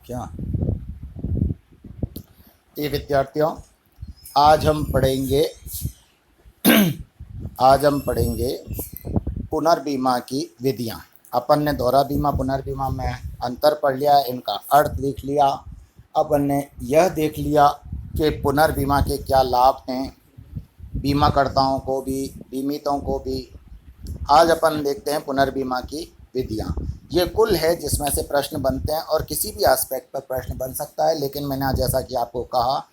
क्या ये विद्यार्थियों, आज हम पढ़ेंगे आज हम पढ़ेंगे पुनर्बीमा की विधियाँ। अपन ने दोहरा बीमा पुनर्बीमा में अंतर पढ़ लिया, इनका अर्थ देख लिया। अपन ने यह देख लिया कि पुनर्बीमा के क्या लाभ हैं बीमाकर्ताओं को भी, बीमितों को भी। आज अपन देखते हैं पुनर्बीमा की विधियाँ। ये कुल है जिसमें से प्रश्न बनते हैं और किसी भी एस्पेक्ट पर प्रश्न बन सकता है, लेकिन मैंने आज जैसा कि आपको कहा,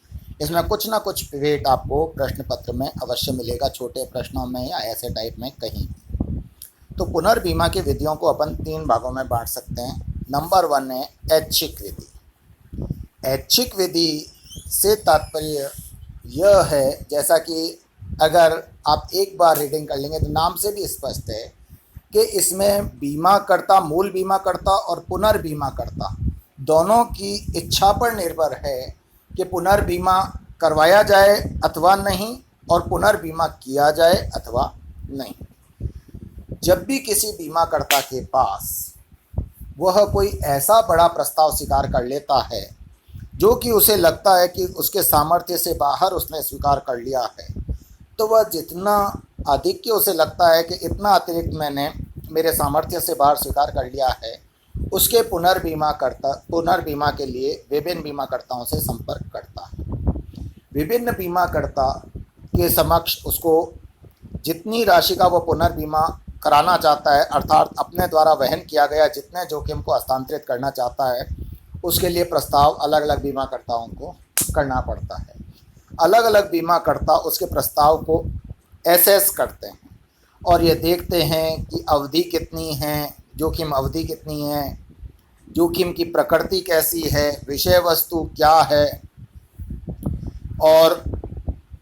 इसमें कुछ ना कुछ वेट आपको प्रश्न पत्र में अवश्य मिलेगा, छोटे प्रश्नों में या ऐसे टाइप में कहीं। तो पुनर्बीमा की विधियों को अपन 3 भागों में बांट सकते हैं। नंबर 1 है ऐच्छिक विधि। ऐच्छिक विधि से तात्पर्य यह है, जैसा कि अगर आप एक बार रीडिंग कर लेंगे तो नाम से भी स्पष्ट है कि इसमें बीमाकर्ता, मूल बीमाकर्ता और पुनर्बीमाकर्ता दोनों की इच्छा पर निर्भर है कि पुनर्बीमा करवाया जाए अथवा नहीं, और पुनर्बीमा किया जाए अथवा नहीं। जब भी किसी बीमाकर्ता के पास वह कोई ऐसा बड़ा प्रस्ताव स्वीकार कर लेता है जो कि उसे लगता है कि उसके सामर्थ्य से बाहर उसने स्वीकार कर लिया है, तो वह जितना अधिक कि उसे लगता है कि इतना अतिरिक्त मैंने मेरे सामर्थ्य से बाहर स्वीकार कर लिया है, उसके पुनर्बीमा के लिए विभिन्न बीमाकर्ताओं से संपर्क करता है। विभिन्न बीमाकर्ता के समक्ष उसको जितनी राशि का वह पुनर्बीमा कराना चाहता है, अर्थात अपने द्वारा वहन किया गया जितने जोखिम को हस्तांतरित करना चाहता है, उसके लिए प्रस्ताव अलग अलग बीमाकर्ताओं को करना पड़ता है। अलग अलग बीमाकर्ता उसके प्रस्ताव को एसेस करते हैं और ये देखते हैं कि अवधि कितनी है, जोखिम अवधि कितनी है, जोखिम की प्रकृति कैसी है, विषय वस्तु क्या है, और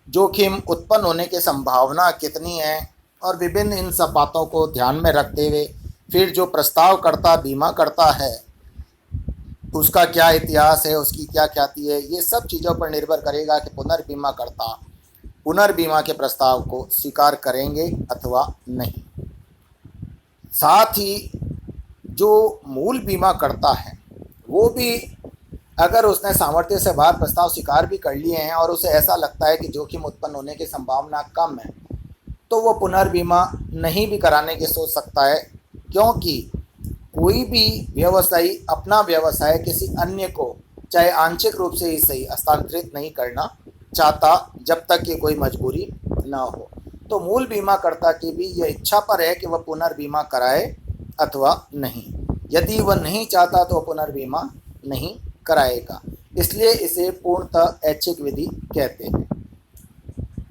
जोखिम उत्पन्न होने की संभावना कितनी है। और विभिन्न इन सब बातों को ध्यान में रखते हुए फिर जो प्रस्ताव करता बीमा करता है, उसका क्या इतिहास है, उसकी क्या ख्याति है, ये सब चीज़ों पर निर्भर करेगा कि पुनर्बीमाकर्ता पुनर्बीमा के प्रस्ताव को स्वीकार करेंगे अथवा नहीं। साथ ही जो मूल बीमा करता है वो भी, अगर उसने सामर्थ्य से बाहर प्रस्ताव स्वीकार भी कर लिए हैं और उसे ऐसा लगता है कि जोखिम उत्पन्न होने की संभावना कम है, तो वो पुनर्बीमा नहीं भी कराने की सोच सकता है, क्योंकि कोई भी व्यवसायी अपना व्यवसाय किसी अन्य को चाहे आंशिक रूप से ही सही हस्तांतरित नहीं करना चाहता जब तक कि कोई मजबूरी न हो। तो मूल बीमाकर्ता की भी यह इच्छा पर है कि वह पुनर्बीमा कराए अथवा नहीं। यदि वह नहीं चाहता तो पुनर्बीमा नहीं कराएगा, इसलिए इसे पूर्णतः ऐच्छिक विधि कहते हैं।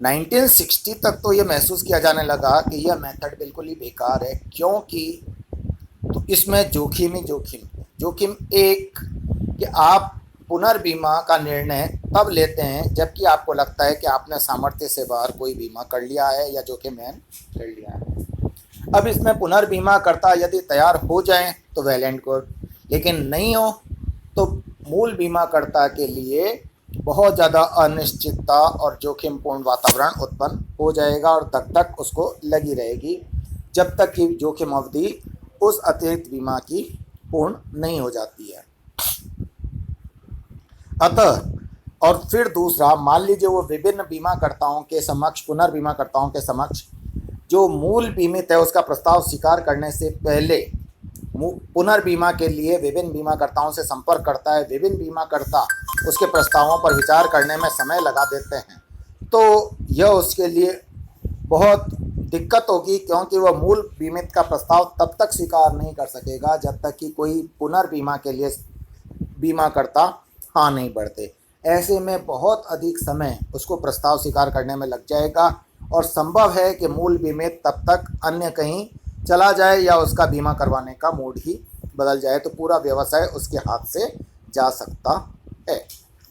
1960 तक तो यह महसूस किया जाने लगा कि यह मेथड बिल्कुल ही बेकार है, क्योंकि तो इसमें जोखिम ही जोखिम एक कि आप पुनर्बीमा का निर्णय तब लेते हैं जबकि आपको लगता है कि आपने सामर्थ्य से बाहर कोई बीमा कर लिया है या जोखिम वहन कर लिया है। अब इसमें पुनर्बीमाकर्ता यदि तैयार हो जाएं तो वेल एंड गुड, लेकिन नहीं हो तो मूल बीमाकर्ता के लिए बहुत ज़्यादा अनिश्चितता और जोखिमपूर्ण वातावरण उत्पन्न हो जाएगा और तब तक उसको लगी रहेगी जब तक कि जोखिम अवधि उस अतिरिक्त बीमा की पूर्ण नहीं हो जाती है। अतः और फिर दूसरा, मान लीजिए वो विभिन्न बीमाकर्ताओं के समक्ष, पुनर्बीमाकर्ताओं के समक्ष जो मूल बीमित है उसका प्रस्ताव स्वीकार करने से पहले पुनर्बीमा के लिए विभिन्न बीमाकर्ताओं से संपर्क करता है। विभिन्न बीमाकर्ता उसके प्रस्तावों पर विचार करने में समय लगा देते हैं, तो यह उसके लिए बहुत दिक्कत होगी, क्योंकि वह मूल बीमित का प्रस्ताव तब तक स्वीकार नहीं कर सकेगा जब तक कि कोई पुनर्बीमा के लिए बीमाकर्ता हाँ नहीं बढ़ते। ऐसे में बहुत अधिक समय उसको प्रस्ताव स्वीकार करने में लग जाएगा और संभव है कि मूल बीमित तब तक अन्य कहीं चला जाए या उसका बीमा करवाने का मूड ही बदल जाए, तो पूरा व्यवसाय उसके हाथ से जा सकता है।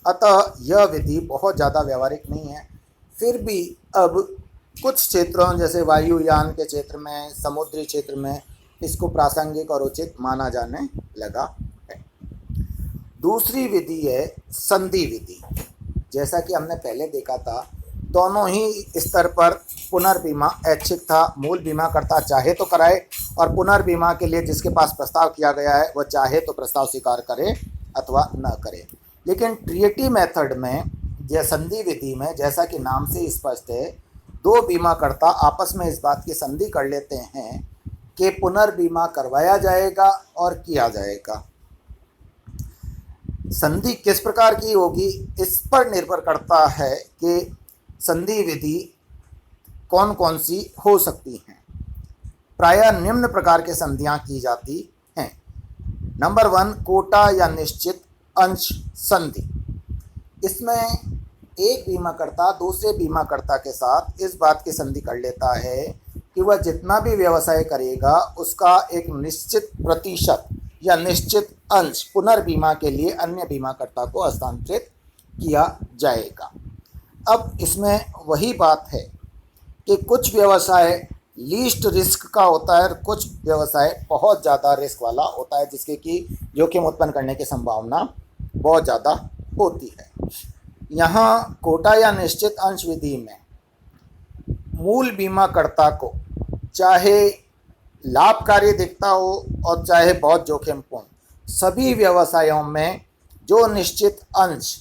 अतः यह विधि बहुत ज़्यादा व्यावहारिक नहीं है। फिर भी अब कुछ क्षेत्रों जैसे वायुयान के क्षेत्र में, समुद्री क्षेत्र में इसको प्रासंगिक और उचित माना जाने लगा है। दूसरी विधि है संधि विधि। जैसा कि हमने पहले देखा था, दोनों ही स्तर पर पुनर्बीमा ऐच्छिक था। मूल बीमाकर्ता चाहे तो कराए और पुनर्बीमा के लिए जिसके पास प्रस्ताव किया गया है वह चाहे तो प्रस्ताव स्वीकार करे अथवा न करे। लेकिन ट्रिएटी मेथड में या संधि विधि में जैसा कि नाम से स्पष्ट है, दो बीमाकर्ता आपस में इस बात की संधि कर लेते हैं कि पुनर्बीमा करवाया जाएगा और किया जाएगा। संधि किस प्रकार की होगी इस पर निर्भर करता है कि संधि विधि कौन कौन सी हो सकती हैं। प्रायः निम्न प्रकार के संधियां की जाती हैं। नंबर 1, कोटा या निश्चित अंश संधि। इसमें एक बीमाकर्ता दूसरे बीमाकर्ता के साथ इस बात की संधि कर लेता है कि वह जितना भी व्यवसाय करेगा उसका एक निश्चित प्रतिशत या निश्चित अंश पुनर्बीमा के लिए अन्य बीमाकर्ता को हस्तांतरित किया जाएगा। अब इसमें वही बात है कि कुछ व्यवसाय लीस्ट रिस्क का होता है और कुछ व्यवसाय बहुत ज़्यादा रिस्क वाला होता है जिसके कि जोखिम उत्पन्न करने की संभावना बहुत ज़्यादा होती है। यहाँ कोटा या निश्चित अंश विधि में मूल बीमाकर्ता को चाहे लाभकारी दिखता हो और चाहे बहुत जोखिमपूर्ण, सभी व्यवसायों में जो निश्चित अंश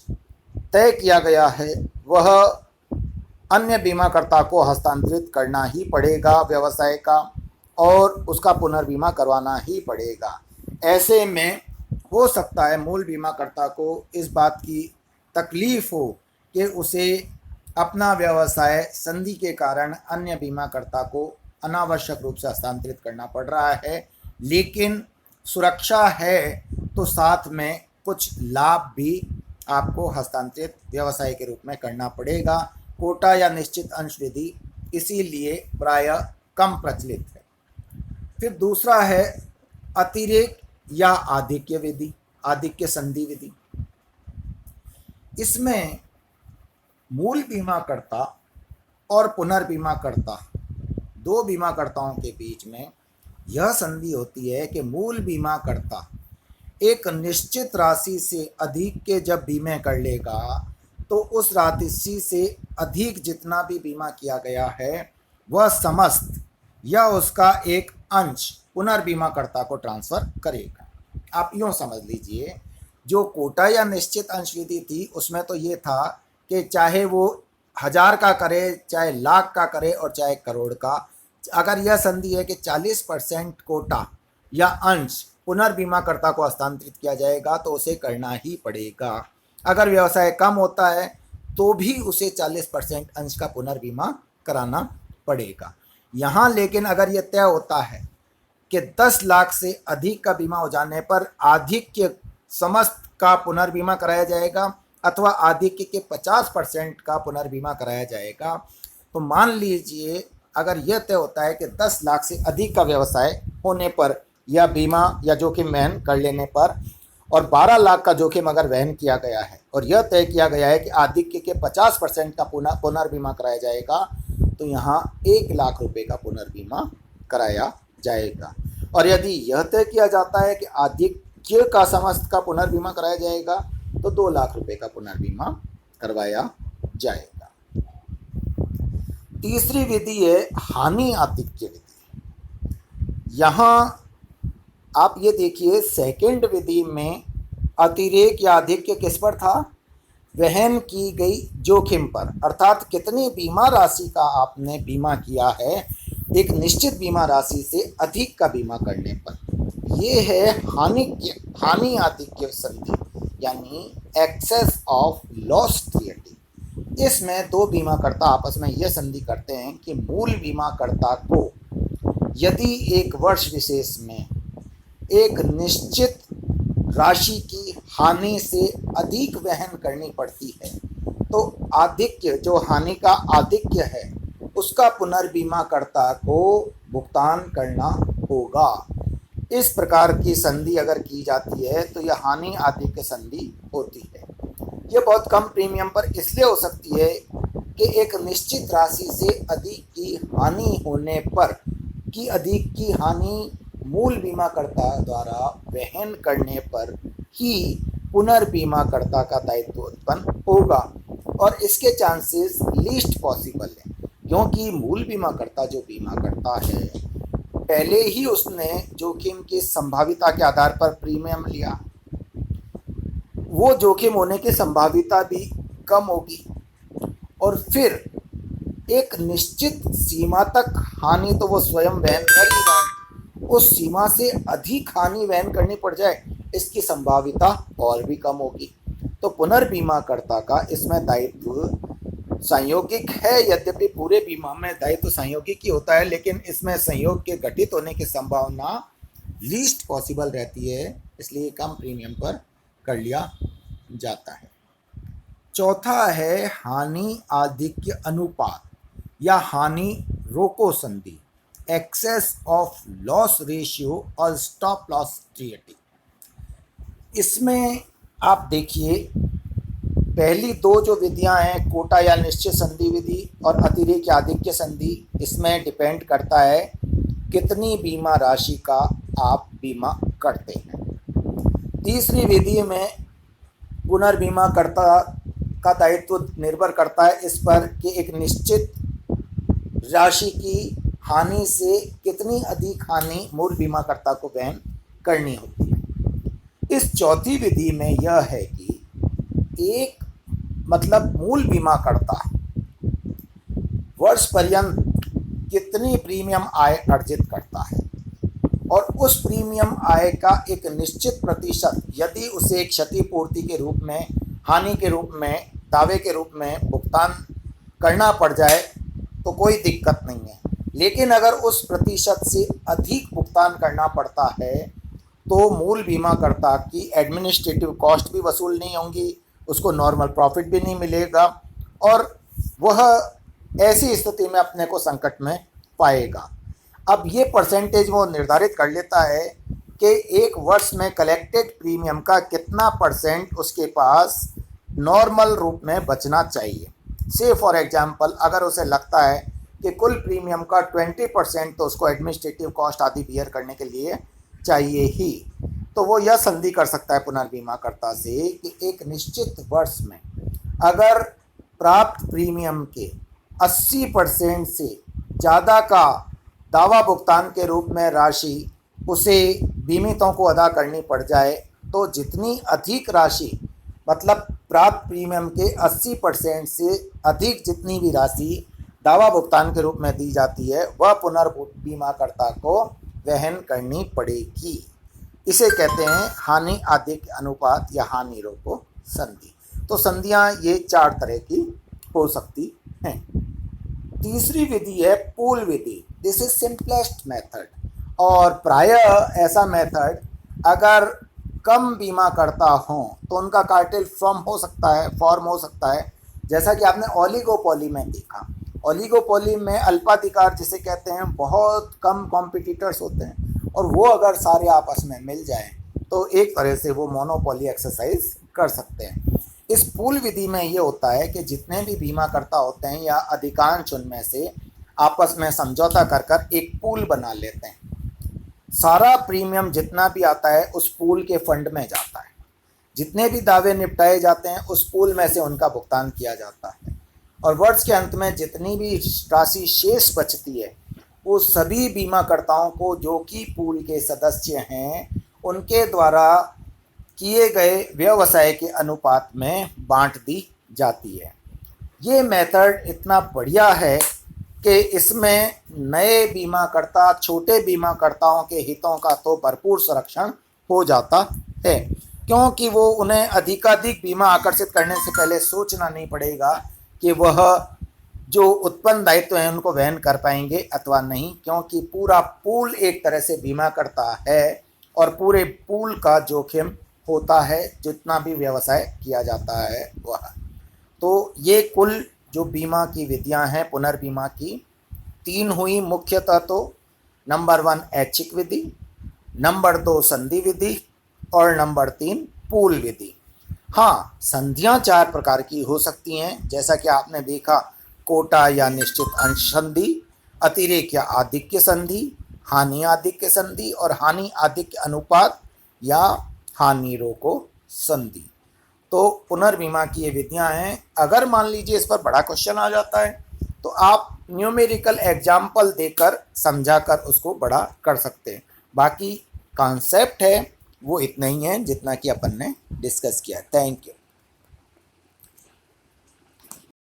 तय किया गया है वह अन्य बीमाकर्ता को हस्तांतरित करना ही पड़ेगा व्यवसाय का, और उसका पुनर्बीमा करवाना ही पड़ेगा। ऐसे में हो सकता है मूल बीमाकर्ता को इस बात की तकलीफ हो कि उसे अपना व्यवसाय संधि के कारण अन्य बीमाकर्ता को अनावश्यक रूप से हस्तांतरित करना पड़ रहा है, लेकिन सुरक्षा है तो साथ में कुछ लाभ भी आपको हस्तांतरित व्यवसाय के रूप में करना पड़ेगा। कोटा या निश्चित अंश विधि इसीलिए प्रायः कम प्रचलित है। फिर दूसरा है अतिरेक या आधिक्य विधि, आधिक्य संधि विधि। इसमें मूल बीमाकर्ता और पुनर्बीमाकर्ता दो बीमाकर्ताओं के बीच में यह संधि होती है कि मूल बीमाकर्ता एक निश्चित राशि से अधिक के जब बीमे कर लेगा तो उस राशि से अधिक जितना भी बीमा किया गया है वह समस्त या उसका एक अंश पुनर्बीमाकर्ता को ट्रांसफ़र करेगा। आप यूँ समझ लीजिए, जो कोटा या निश्चित अंश विधि थी उसमें तो ये था कि चाहे वो 1000 का करे, चाहे लाख का करे और चाहे करोड़ का, अगर यह संधि है कि 40% कोटा या अंश पुनर्बीमाकर्ता को हस्तांतरित किया जाएगा तो उसे करना ही पड़ेगा। अगर व्यवसाय कम होता है तो भी उसे 40% अंश का पुनर्बीमा कराना पड़ेगा। यहाँ लेकिन अगर यह तय होता है कि 10 लाख से अधिक का बीमा हो जाने पर आधिक्य समस्त का पुनर्बीमा कराया जाएगा अथवा आधिक्य के 50% का पुनर्बीमा कराया जाएगा, तो मान लीजिए अगर यह तय होता है कि 10 लाख से अधिक का व्यवसाय होने पर या बीमा या जोखिम वहन कर लेने पर और 12 लाख का जोखिम अगर वहन किया गया है और यह तय किया गया है कि आधिक्य के 50% का पुनर्बीमा कराया जाएगा, तो यहाँ 1 लाख रुपए का पुनर्बीमा कराया जाएगा। और यदि यह तय किया जाता है कि आधिक्य का समस्त का पुनर्बीमा कराया जाएगा तो 2 लाख रुपए का पुनर्बीमा करवाया जाएगा। तीसरी विधि है हानि आधिक्य विधि। यहाँ आप ये देखिए, सेकंड विधि में अतिरेक या आधिक्य किस पर था? वहन की गई जोखिम पर, अर्थात कितनी बीमा राशि का आपने बीमा किया है एक निश्चित बीमा राशि से अधिक का बीमा करने पर। ये है हानि आधिक्य संधि, यानी एक्सेस ऑफ लॉस ट्रिएटी। इसमें दो बीमाकर्ता आपस में यह संधि करते हैं कि मूल बीमाकर्ता को यदि एक वर्ष विशेष में एक निश्चित राशि की हानि से अधिक वहन करनी पड़ती है तो आधिक्य, जो हानि का आधिक्य है, उसका पुनर्बीमाकर्ता को भुगतान करना होगा। इस प्रकार की संधि अगर की जाती है तो यह हानि आधिक्य संधि होती है। यह बहुत कम प्रीमियम पर इसलिए हो सकती है कि एक निश्चित राशि से अधिक की हानि होने पर कि अधिक की हानि मूल बीमाकर्ता द्वारा वहन करने पर ही पुनर्बीमाकर्ता का दायित्व उत्पन्न होगा, और इसके चांसेस लीस्ट पॉसिबल है, क्योंकि मूल बीमाकर्ता जो बीमा करता है पहले ही उसने जोखिम की संभाविता के आधार पर प्रीमियम लिया, वो जोखिम होने की संभाविता भी कम होगी, और फिर एक निश्चित सीमा तक हानि तो वो स्वयं वहन कर ही रहा है, उस सीमा से अधिक हानि वहन करनी पड़ जाए इसकी संभाविता और भी कम होगी। तो पुनर्बीमाकर्ता का इसमें दायित्व संयोगिक है। यद्यपि पूरे बीमा में दायित्व संयोगिक ही होता है, लेकिन इसमें संयोग के घटित होने की संभावना लीस्ट पॉसिबल रहती है, इसलिए कम प्रीमियम पर कर लिया जाता है। चौथा है हानि आधिक्य अनुपात या हानि रोको संधि, एक्सेस ऑफ लॉस रेशियो और स्टॉप लॉस ट्रीएटी। इसमें आप देखिए, पहली दो जो विधियां हैं, कोटा या निश्चित संधि विधि और अतिरेक या आधिक्य संधि, इसमें डिपेंड करता है कितनी बीमा राशि का आप बीमा करते हैं। तीसरी विधि में पुनर्बीमाकर्ता का दायित्व निर्भर करता है इस पर कि एक निश्चित राशि की हानि से कितनी अधिक हानि मूल बीमाकर्ता को वहन करनी होती है। इस चौथी विधि में यह है कि एक मतलब मूल बीमाकर्ता वर्ष पर्यंत कितनी प्रीमियम आय अर्जित करता है, और उस प्रीमियम आय का एक निश्चित प्रतिशत यदि उसे क्षतिपूर्ति के रूप में, हानि के रूप में, दावे के रूप में भुगतान करना पड़ जाए तो कोई दिक्कत नहीं है। लेकिन अगर उस प्रतिशत से अधिक भुगतान करना पड़ता है तो मूल बीमाकर्ता की एडमिनिस्ट्रेटिव कॉस्ट भी वसूल नहीं होंगी, उसको नॉर्मल प्रॉफिट भी नहीं मिलेगा, और वह ऐसी स्थिति में अपने को संकट में पाएगा। अब ये परसेंटेज वो निर्धारित कर लेता है कि एक वर्ष में कलेक्टेड प्रीमियम का कितना परसेंट उसके पास नॉर्मल रूप में बचना चाहिए। से फॉर एग्जांपल, अगर उसे लगता है कि कुल प्रीमियम का 20% तो उसको एडमिनिस्ट्रेटिव कॉस्ट आदि बियर करने के लिए चाहिए ही, तो वो यह संधि कर सकता है पुनर्बीमाकर्ता से कि एक निश्चित वर्ष में अगर प्राप्त प्रीमियम के 80% से ज़्यादा का दावा भुगतान के रूप में राशि उसे बीमितों को अदा करनी पड़ जाए, तो जितनी अधिक राशि मतलब प्राप्त प्रीमियम के 80% से अधिक जितनी भी राशि दावा भुगतान के रूप में दी जाती है वह पुनर्बीमाकर्ता को वहन करनी पड़ेगी। इसे कहते हैं हानि आधिक्य अनुपात या हानि रोको संधि। तो संधियां ये 4 तरह की हो सकती हैं। तीसरी विधि है pool Vidhi. This is simplest method, और प्रायः ऐसा मेथड अगर कम बीमा करता हो तो उनका कार्टेल फॉर्म हो सकता है। जैसा कि आपने ओलिगोपोली में देखा, ओलिगोपोली में अल्पाधिकार जिसे कहते हैं, बहुत कम कॉम्पिटिटर्स होते हैं, और वो अगर सारे आपस में मिल जाएं तो एक तरह से वो मोनोपोली एक्सरसाइज कर सकते हैं। इस पूल विधि में ये होता है कि जितने भी बीमा करता होते हैं या अधिकांश उनमें से आपस में समझौता कर एक पूल बना लेते हैं। सारा प्रीमियम जितना भी आता है उस पूल के फंड में जाता है, जितने भी दावे निपटाए जाते हैं उस पूल में से उनका भुगतान किया जाता है, और वर्ष के अंत में जितनी भी राशि शेष बचती है वो सभी बीमाकर्ताओं को जो कि पूल के सदस्य हैं उनके द्वारा किए गए व्यवसाय के अनुपात में बांट दी जाती है। ये मेथड इतना बढ़िया है कि इसमें नए बीमाकर्ता, छोटे बीमाकर्ताओं के हितों का तो भरपूर संरक्षण हो जाता है, क्योंकि वो उन्हें अधिकाधिक बीमा आकर्षित करने से पहले सोचना नहीं पड़ेगा कि वह जो उत्पन्न दायित्व हैं उनको वहन कर पाएंगे अथवा नहीं, क्योंकि पूरा पूल एक तरह से बीमा करता है और पूरे पूल का जोखिम होता है जितना भी व्यवसाय किया जाता है वह। तो ये कुल जो बीमा की विधियां हैं पुनर्बीमा की 3 हुई मुख्यतः। तो नंबर 1 ऐच्छिक विधि, नंबर 2 संधि विधि, और नंबर 3 पूल विधि। हाँ, संधियां 4 प्रकार की हो सकती हैं, जैसा कि आपने देखा, कोटा या निश्चित अंश संधि, अतिरेक या आधिक्य संधि, हानि आधिक्य संधि, और हानि आधिक्य अनुपात या हानि रोको संधि। तो पुनर्बीमा की ये विधियां हैं। अगर मान लीजिए इस पर बड़ा क्वेश्चन आ जाता है तो आप न्यूमेरिकल एग्जाम्पल देकर समझाकर उसको बड़ा कर सकते हैं। बाकी कॉन्सेप्ट है वो इतना ही है जितना कि अपन ने डिस्कस किया। Thank you.